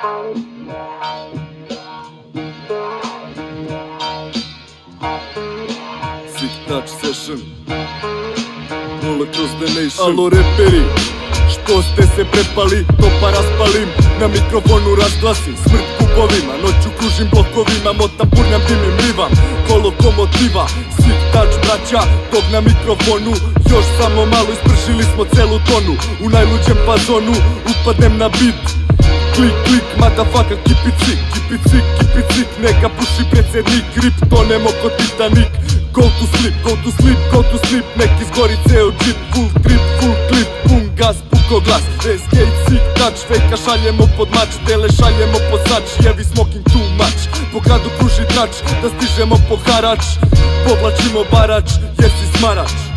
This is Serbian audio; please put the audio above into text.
Sick Touch Session, Roll Across the Nation. Alo reperi, što ste se prepali, to pa raspalim. Na mikrofonu razglasim smrt kubovima. Noću kružim blokovima, motam, purnjam, dimim, rivam ko lokomotiva. Sick Touch braća, tog na mikrofonu. Još samo malo, ispršili smo celu tonu. U najluđem fazonu, upadnem na beat. Klik, klik, motherfucker, keep it sick, keep it sick, keep it sick. Neka puši predsjednik, Kryptonem oko Titanic. Go to sleep, go to sleep, go to sleep. Nek izgori ceo džip, full trip, full clip. Pun gas, puko glas, Escape, Sick Touch. Fejka šaljemo pod mač, tele šaljemo po sač. Heavy smoking too much, po gradu kruži trač. Da stižemo po harač, povlačimo barač, jer si smarač.